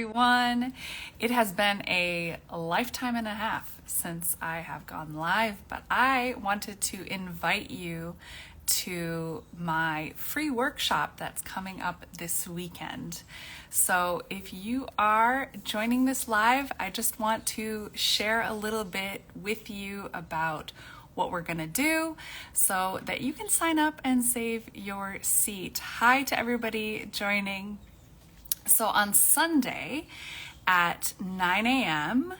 everyone. It has been a lifetime and a half since I have gone live, but I wanted to invite you to my free workshop that's coming up this weekend. So if you are joining this live, I just want to share a little bit with you about what we're gonna do so that you can sign up and save your seat. Hi to everybody joining. So on Sunday at 9 a.m.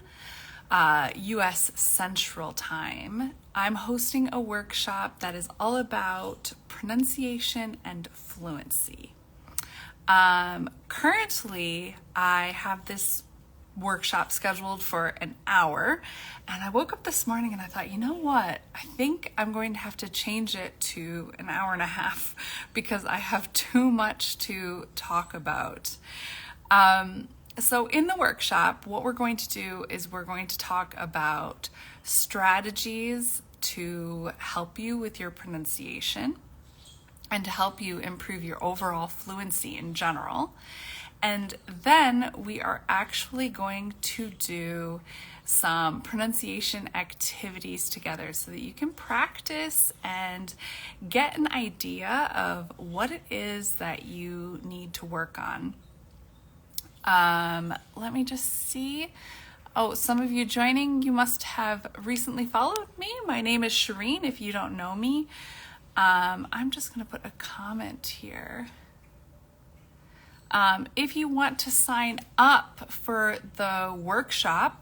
US Central Time, I'm hosting a workshop that is all about pronunciation and fluency. Currently, I have this workshop scheduled for an hour, and I woke up this morning and I thought, you know what? I think I'm going to have to change it to an hour and a half because I have too much to talk about. So in the workshop, what we're going to do is we're going to talk about strategies to help you with your pronunciation and to help you improve your overall fluency in general. And then we are actually going to do some pronunciation activities together so that you can practice and get an idea of what it is that you need to work on. Let me just see. Oh, some of you joining, you must have recently followed me. My name is Shireen, if you don't know me. I'm just going to put a comment here. If you want to sign up for the workshop,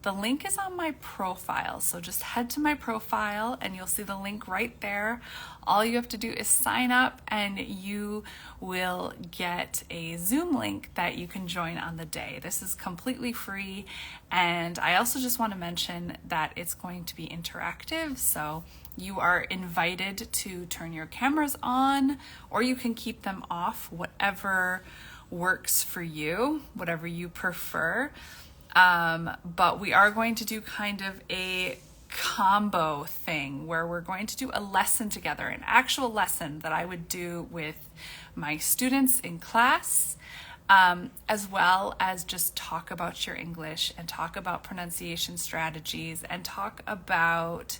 the link is on my profile. So just head to my profile and you'll see the link right there. All you have to do is sign up and you will get a Zoom link that you can join on the day. This is completely free. And I also just want to mention that it's going to be interactive. So you are invited to turn your cameras on, or you can keep them off, whatever works for you, whatever you prefer. But we are going to do kind of a combo thing where we're going to do a lesson together, an actual lesson that I would do with my students in class, as well as just talk about your English and talk about pronunciation strategies and talk about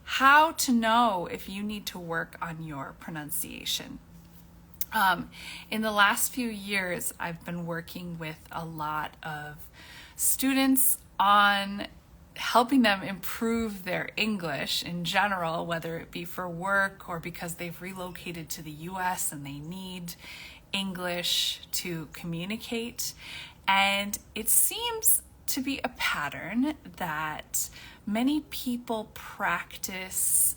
how to know if you need to work on your pronunciation. In the last few years, I've been working with a lot of students on helping them improve their English in general, whether it be for work or because they've relocated to the US and they need English to communicate. And it seems to be a pattern that many people practice.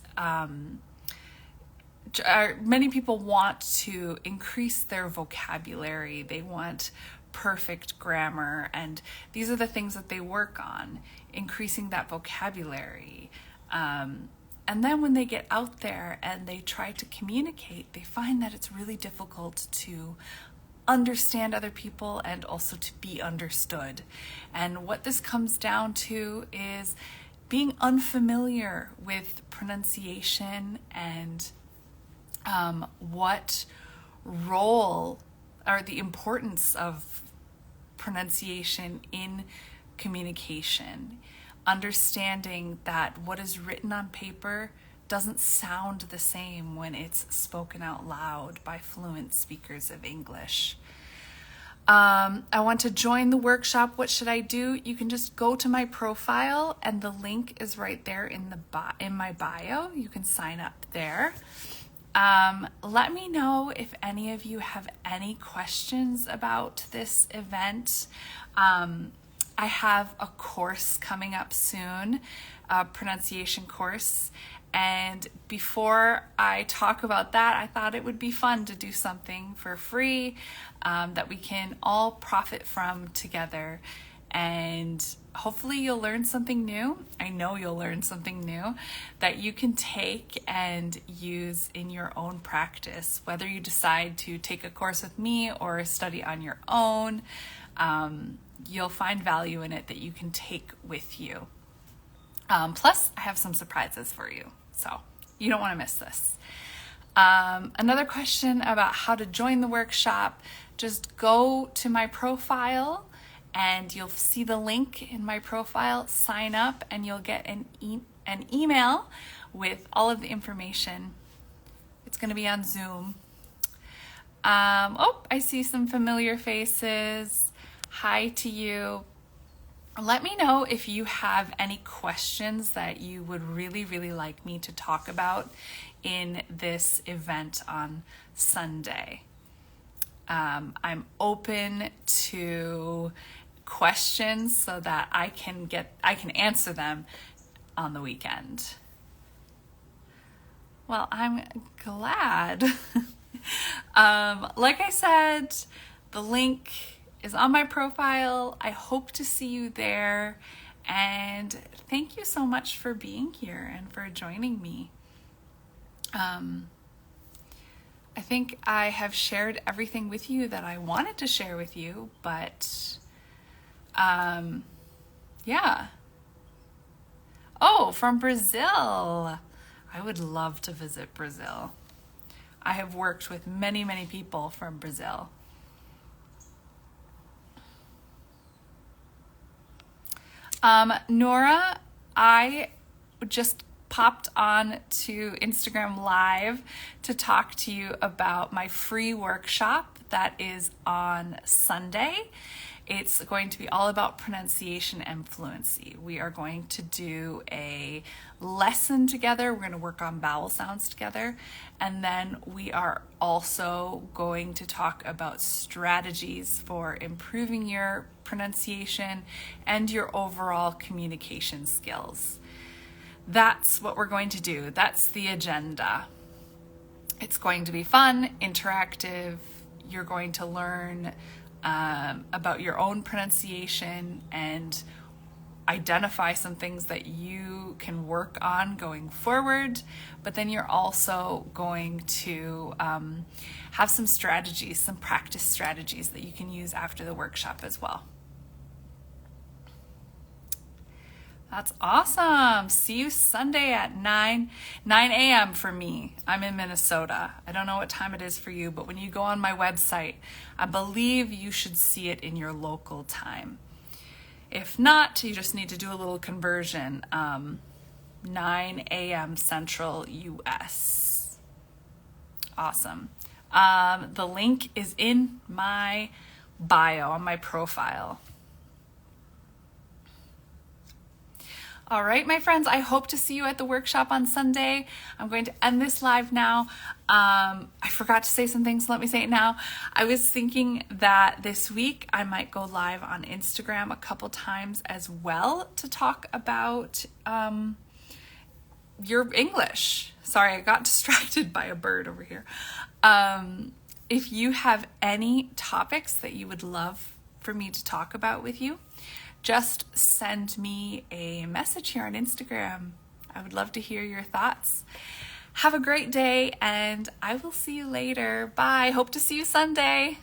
Many people want to increase their vocabulary. They want perfect grammar, and these are the things that they work on, increasing that vocabulary. And then when they get out there and they try to communicate, they find that it's really difficult to understand other people and also to be understood. And what this comes down to is being unfamiliar with pronunciation and what role or the importance of pronunciation in communication. Understanding that what is written on paper doesn't sound the same when it's spoken out loud by fluent speakers of English. I want to join the workshop. What should I do? You can just go to my profile and the link is right there in my bio. You can sign up there. Let me know if any of you have any questions about this event. I have a course coming up soon, a pronunciation course. And before I talk about that, I thought it would be fun to do something for free that we can all profit from together. And hopefully you'll learn something new. I know you'll learn something new that you can take and use in your own practice. Whether you decide to take a course with me or study on your own, you'll find value in it that you can take with you. Plus, I have some surprises for you, so you don't want to miss this. Another question about how to join the workshop, just go to my profile and you'll see the link in my profile. Sign up and you'll get an email with all of the information. It's going to be on Zoom. I see some familiar faces. Hi to you. Let me know if you have any questions that you would really, really like me to talk about in this event on Sunday. I'm open to questions so that I can answer them on the weekend. Well, I'm glad. Like I said, the link is on my profile. I hope to see you there. And thank you so much for being here and for joining me. I think I have shared everything with you that I wanted to share with you, but yeah. Oh, from Brazil. I would love to visit Brazil. I have worked with many, many people from Brazil. Nora, I just popped on to Instagram Live to talk to you about my free workshop that is on Sunday. It's going to be all about pronunciation and fluency. We are going to do a lesson together. We're going to work on vowel sounds together. And then we are also going to talk about strategies for improving your pronunciation and your overall communication skills. That's what we're going to do. That's the agenda. It's going to be fun, interactive. You're going to learn about your own pronunciation and identify some things that you can work on going forward. But then you're also going to have some strategies, some practice strategies that you can use after the workshop as well. That's awesome. See you Sunday at 9 a.m. for me. I'm in Minnesota. I don't know what time it is for you, but when you go on my website, I believe you should see it in your local time. If not, you just need to do a little conversion. 9 a.m. Central US. Awesome. The link is in my bio, on my profile. All right, my friends, I hope to see you at the workshop on Sunday. I'm going to end this live now. I forgot to say some things, so let me say it now. I was thinking that this week I might go live on Instagram a couple times as well to talk about your English. Sorry, I got distracted by a bird over here. If you have any topics that you would love for me to talk about with you, just send me a message here on Instagram. I would love to hear your thoughts. Have a great day, and I will see you later. Bye. Hope to see you Sunday.